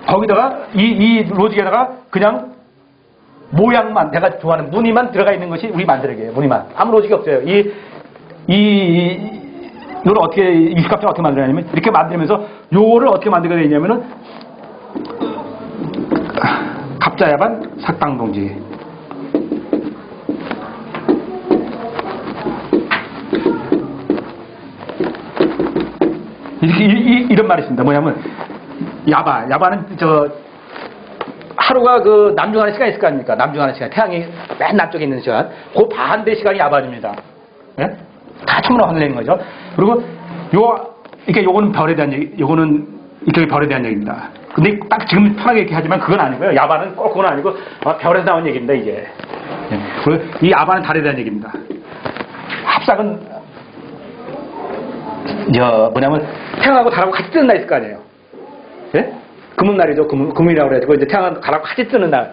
거기다가 이 로직에다가 그냥 모양만 내가 좋아하는 무늬만 들어가 있는 것이 우리 만들기예요. 무늬만. 아무 로직이 없어요. 이걸 어떻게 유식값을 어떻게 만들냐면 이렇게 만들면서 요거를 어떻게 만들게 되냐면은 갑자야반 삭방동지. 이런 말이 있습니다. 뭐냐면 야바는 하루가 그 남중하는 시간이 있을 거 아닙니까? 남중하는 시간, 태양이 맨 남쪽에 있는 시간, 그 반대 시간이 야반입니다. 예? 다 천문학 하늘내는 거죠. 그리고 요거는 별에 대한 얘기, 요거는 이쪽에 별에 대한 얘기입니다. 근데 딱 지금 편하게 이렇게 하지만 그건 아니고요. 야반은 꼭 그건 아니고 별에서 나온 얘기입니다, 이게. 예. 그리고 이 야반은 달에 대한 얘기입니다. 합삭은 뭐냐면 태양하고 달하고 같이 뜨는 날 있을 거 아니에요. 예? 금음날이죠. 금음이라고 그래가지고 이제 태양하고 달하고 같이 뜨는 날,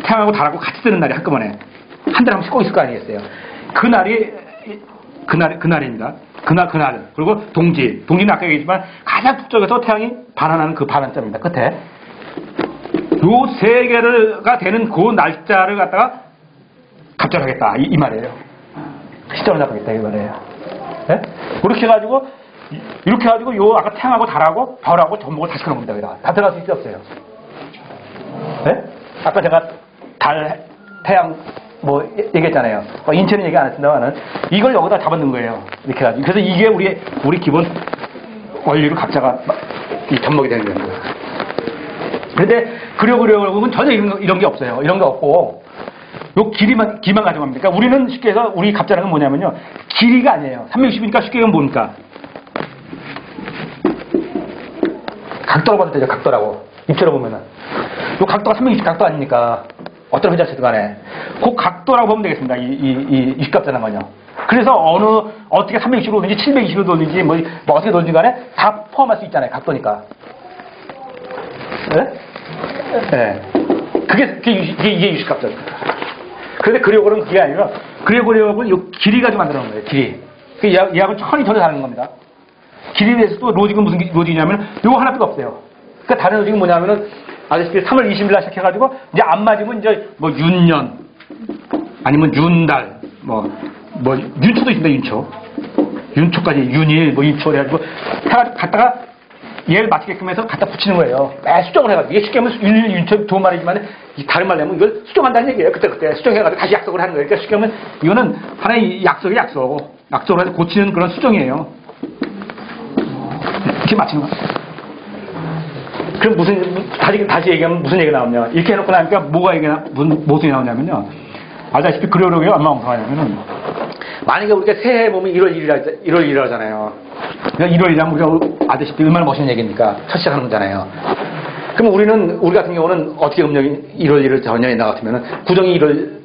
태양하고 달하고 같이 뜨는 날이 한꺼번에 한 달에 한 번씩 꼭 있을 거 아니겠어요. 그날입니다. 그날. 그리고 동지는 아까 얘기했지만 가장 북쪽에서 태양이 반환하는 그 반환점입니다. 끝에. 요 세 개가 되는 그 날짜를 갖다가 갑절하겠다. 이 말이에요. 시점을 잡겠다. 이 말이에요. 네? 그렇게 해가지고 요 아까 태양하고 달하고 별하고 전복을 다시 그런 겁니다. 여기다. 다 들어갈 수 있어 없어요? 네? 아까 제가 달, 태양 얘기했잖아요. 인체는 얘기 안 했습니다만은 이걸 여기다 잡아놓은 거예요. 이렇게 해가지고. 그래서 이게 우리 기본 원리로 각자가 접목이 되는 겁니다. 그런데 그려보면 전혀 이런 게 없어요. 이런 게 없고 요 기만 가져갑니다. 그러니까 우리는 쉽게 해서 우리 갑자라는 건 뭐냐면요. 길이가 아니에요. 360이니까 쉽게 얘기하면 뭡니까? 각도라고 봐도 되죠. 각도라고. 입체로 보면은. 요 각도가 360 각도 아닙니까? 어떤 회전체도 간에. 그 각도라고 보면 되겠습니다. 이 유식값자는 건요. 그래서 어떻게 360으로 오든지 720으로 돌든지 뭐 어떻게 돌든지 간에 다 포함할 수 있잖아요. 각도니까. 네? 네. 이게 유식값자입니다. 그런데 그레고는 그게 아니라 그레고리역은 요 길이 가지고 만들어 놓은 거예요. 길이. 이 약은 천이 전혀 다른 겁니다. 길이에 대해서도 로직은 무슨 로직이냐면 요거 하나밖에 없어요. 그러니까 다른 로직은 뭐냐면은 아시다시피 3월 20일 날 시작해가지고 이제 안 맞으면 이제 윤년 아니면 윤달 윤초도 있습니다. 윤초까지 윤일 윤초 해가지고 해가지고 갖다가 얘를 맞게끔 해서 갖다 붙이는 거예요. 수정을 해가지고 이게 쉽게 하면 윤일 윤초 두 말이지만 다른 말로 하면 이걸 수정한다는 얘기예요. 그때 수정해가지고 다시 약속을 하는 거예요. 그러니까 쉽게 하면 이거는 하나의 약속으로 해서 고치는 그런 수정이에요. 이렇게 맞추는 거예요. 그럼 다시 얘기하면 무슨 얘기가 나오냐. 이렇게 해놓고 나니까 무슨 소리 나오냐면요. 아시다시피 그려로게 얼마나 엉성하냐면은, 만약에 우리가 새해 보면 1월 1일 하잖아요. 그러니까 1월 1일이면 우리가 아시다시피 얼마나 멋있는 얘기입니까? 첫 시작하는 거잖아요. 그럼 우리 같은 경우는 어떻게 음력이 1월 1일 전년에 나갔으면은, 구정이 1월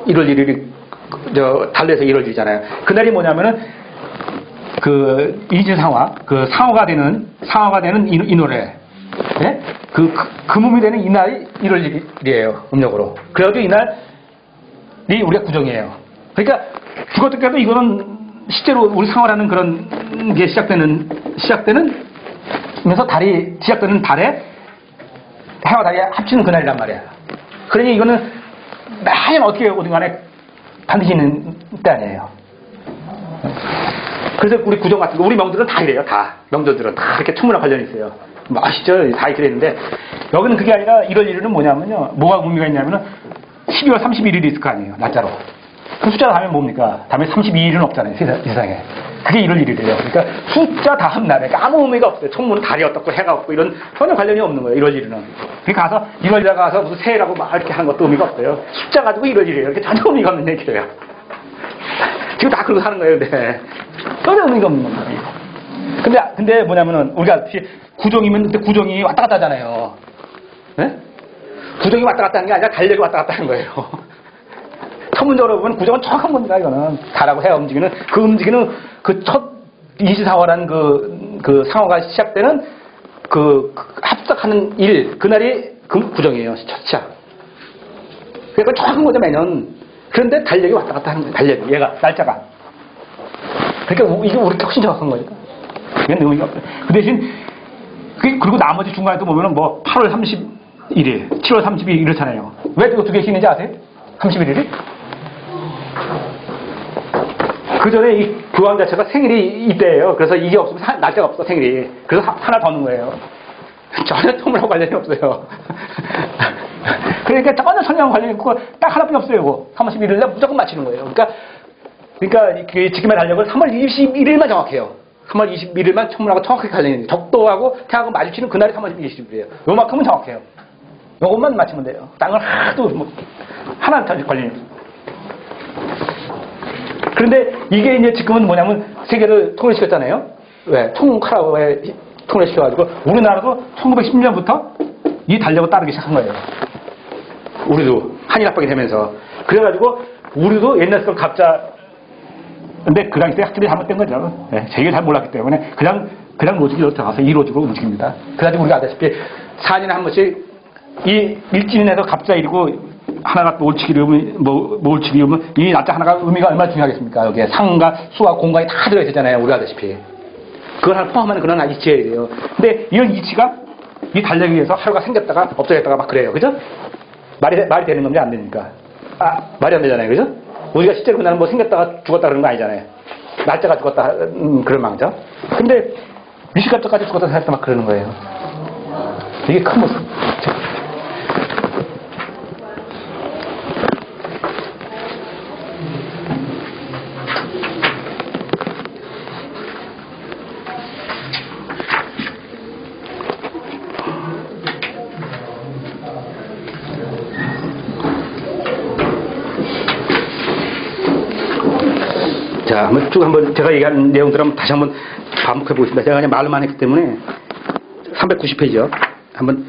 1일이, 달래서 1월 1일이잖아요. 그날이 뭐냐면은, 이진상화, 상어가 되는 이 노래. 네? 금음이 되는 이날이 1월 1일이에요. 음력으로. 그래가지고 이날이 우리가 구정이에요. 그러니까 죽었더라도 이거는 실제로 우리 상어라는 그런 게 시작되면서 시작되는 달에 해와 달이 합치는 그날이란 말이야. 그러니 이거는 매년 어떻게 오든 간에 반드시 있는 때 아니에요. 그래서 우리 구정 같은 거, 우리 명절은 다 이래요. 다. 명절들은 다 이렇게 천문학 관련이 있어요. 아시죠? 다 이렇게 되는데, 여기는 그게 아니라 1월 1일은 뭐냐면요. 뭐가 의미가 있냐면은 12월 31일이 있을 거 아니에요. 날짜로. 그 숫자 다음에 뭡니까? 다음에 32일은 없잖아요. 세상에. 그게 1월 1일이에요. 그러니까 숫자 다음 날에 아무 의미가 없어요. 천문은 달이 어떻고 해가 없고 이런 전혀 관련이 없는 거예요. 1월 1일은. 그러니까 가서 1월 1일에 가서 무슨 새해라고 막 이렇게 하는 것도 의미가 없어요. 숫자 가지고 1월 1일이에요. 이렇게 전혀 의미가 없는 얘기예요. 지금 다 그러고 사는 거예요. 근데 전혀 의미가 없는 겁니다. 근데 뭐냐면은 우리가 구정이면 그때 구정이 왔다 갔다 하잖아요. 네? 구정이 왔다 갔다 하는 게 아니라 달력이 왔다 갔다 하는 거예요. 천문적으로 보면 구정은 정확한 겁니다. 이거는 달하고 해가 움직이는 그 첫 이시상어라는 그 상어가 시작되는 합작하는 일 그날이 구정이에요. 첫 시작. 그러니까 정확한 거죠 매년. 그런데 달력이 왔다 갔다 하는 거예요. 달력이 얘가 날짜가. 그러니까 이게 우리 훨씬 정확한 거니까. 이건 의미가 없어요. 그 대신 그리고 나머지 중간에 또 보면은 뭐 8월 31일, 7월 30일 이렇잖아요. 왜 또 두 개씩 있는지 아세요? 31일이? 그 전에 이 교황 자체가 생일이 이때예요. 그래서 이게 없으면 날짜가 없어, 생일이. 그래서 하나 더 넣은 거예요. 전혀 통일하고 관련이 없어요. 그러니까 전혀 설명 관련이 없고 딱 하나뿐이 없어요. 이거. 31일 날 무조건 맞히는 거예요. 그러니까 그 지금의 달력을 3월 21일만 정확해요. 3월 21일만 천문하고 정확하게 관련이 돼요. 적도하고 태하고 마주치는 그날이 3월 21일이에요. 요만큼은 정확해요. 요것만 맞추면 돼요. 딴 건 하나도 뭐 하나 관련이 없어요. 그런데 이게 이제 지금은 뭐냐면 세계를 통일시켰잖아요. 왜? 총카라에 통일시켜가지고 우리나라도 1910년부터 이 달력을 따르기 시작한 거예요. 우리도 한일 합방이 되면서. 그래가지고 우리도 옛날 걸 갑자 근데 그 당시 때 학들이 잘못된 거죠. 네, 저희가 잘 몰랐기 때문에 그냥 로직으로 들어가서 이 로직으로 움직입니다. 그래가지고 우리가 알다시피 4년에 한 번씩 이 일진에서 갑자일이고 하나가 또 올치기이면 올치기이면 이 날짜 하나가 의미가 얼마나 중요하겠습니까? 여기에 상과 수와 공간이 다 들어있잖아요. 우리가 알다시피. 그걸 하나 포함하는 그런 이치예요. 돼요. 근데 이런 이치가 이 달력에 의해서 하루가 생겼다가 없어졌다가 막 그래요. 그죠? 말이 되는 건지 안 되니까. 말이 안 되잖아요. 그죠? 우리가 실제로 그날은 뭐 생겼다가 죽었다 그런 거 아니잖아요. 날짜가 죽었다 그런 망정. 근데 위시갑자까지 죽었다 생각했다 막 그러는 거예요. 이게 큰 모습. 자, 한번 제가 얘기한 내용들 한번 다시 한번 반복해 보겠습니다. 제가 그냥 말로만 했기 때문에 390페이지요. 한번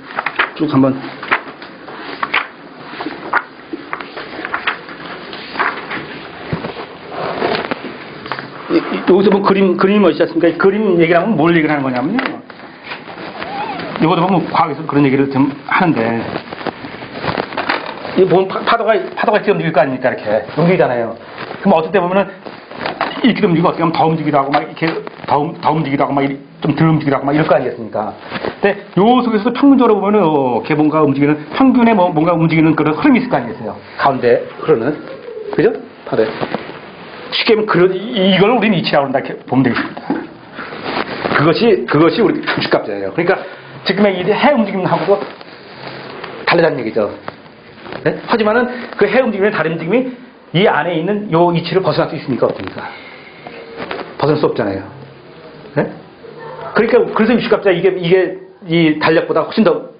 여기서 뭐 그림이 멋있지 않습니까? 이 그림 얘기를 하면 뭘 얘기를 하는 거냐면요. 이것도 보면 과학에서 그런 얘기를 좀 하는데 이 보면 파도가 이렇게 움직일 거 아닙니까? 이렇게 움직이잖아요. 그럼 어떨 때 보면은 이렇게 움직이고 어떻게 하면 더 움직이기도 하고 막 이렇게 더 움직이기도 하고 막 좀 덜 움직이기도 하고 막 이럴 거 아니겠습니까? 근데 요 속에서도 평균적으로 보면은 이렇게 뭔가 움직이는 평균에 뭔가 움직이는 그런 흐름이 있을 거 아니겠어요? 가운데 흐르는 그죠? 파도에 쉽게 하면 이걸 우리는 이치라고 한다 이렇게 보면 되겠습니다. 그것이 우리 주식값이에요. 그러니까 지금의 이 해 움직임하고도 다르다는 얘기죠. 네? 하지만은 그 해 움직임의 다른 움직임이 이 안에 있는 요 이치를 벗어날 수 있습니까? 없습니까? 벗어날 수 없잖아요. 네? 그러니까 그래서 유시값자 이게 이 달력보다 훨씬 더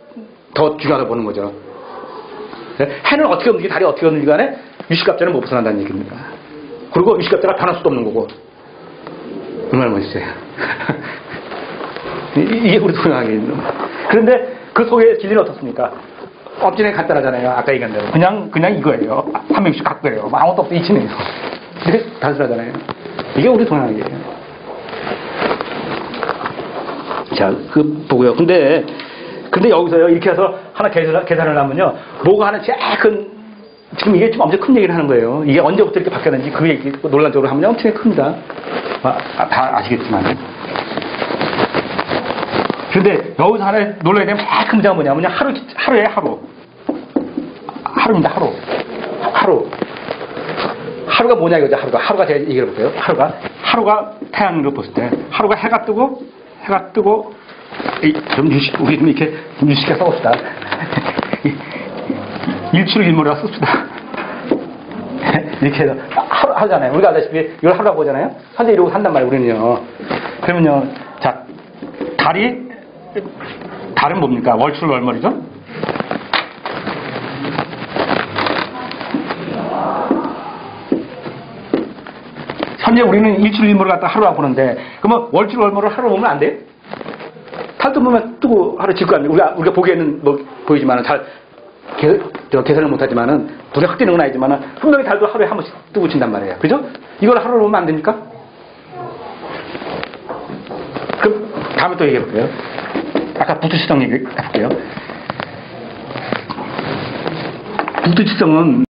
중요하다고 보는 거죠. 네? 해는 어떻게 움직이고 달이 어떻게 움직이고 간에 유시값자는 못 벗어난다는 얘기입니다. 그리고 유시값자가 변할 수도 없는 거고. 얼마나 멋있어요. 이게 우리 동양에 있는. 그런데 그 속에 진리는 어떻습니까? 엄청나게 간단하잖아요. 아까 얘기한 대로. 그냥 이거예요. 360 각거예요. 아무것도 없어 이치네요. 이게 단순하잖아요. 이게 우리 동양이에요. 자, 보고요. 근데 여기서요, 이렇게 해서 하나 계산을 하면요, 뭐가 하나 제일 지금 이게 좀 엄청 큰 얘기를 하는 거예요. 이게 언제부터 이렇게 바뀌었는지 그 얘기 논란적으로 하면 엄청 큽니다. 다 아시겠지만. 근데 여기서 하나 놀라야 되는 제일 큰 문제가 뭐냐면요, 하루에 하루. 하루입니다, 하루. 하루가 뭐냐 이거죠, 하루가 제가 얘기해 볼게요. 하루가 태양으로 봤을 때, 하루가 해가 뜨고, 우리 좀 이렇게 유식해 써봅시다. 일출일모라 씁시다. 이렇게 해서 하잖아요. 우리가 알다시피 이걸 하루라고 보잖아요. 현재 이러고 산단 말이에요, 우리는요. 그러면요, 자, 달은 뭡니까? 월출 월머리죠? 현재 우리는 일출일모를 갖다 하루라고 보는데, 그러면 월출월모를 하루 보면 안 돼요? 달도 보면 뜨고 하루 짓고 안 돼요. 우리가 보기에는 뭐 보이지만은 계산을 못하지만은 눈에 확 띄는 건 아니지만은 분명히 달도 하루에 한 번씩 뜨고 친단 말이에요. 그죠? 이걸 하루로 보면 안 됩니까? 그럼 다음에 또 얘기해 볼게요. 아까 부투시성 얘기 해볼게요. 부투시성은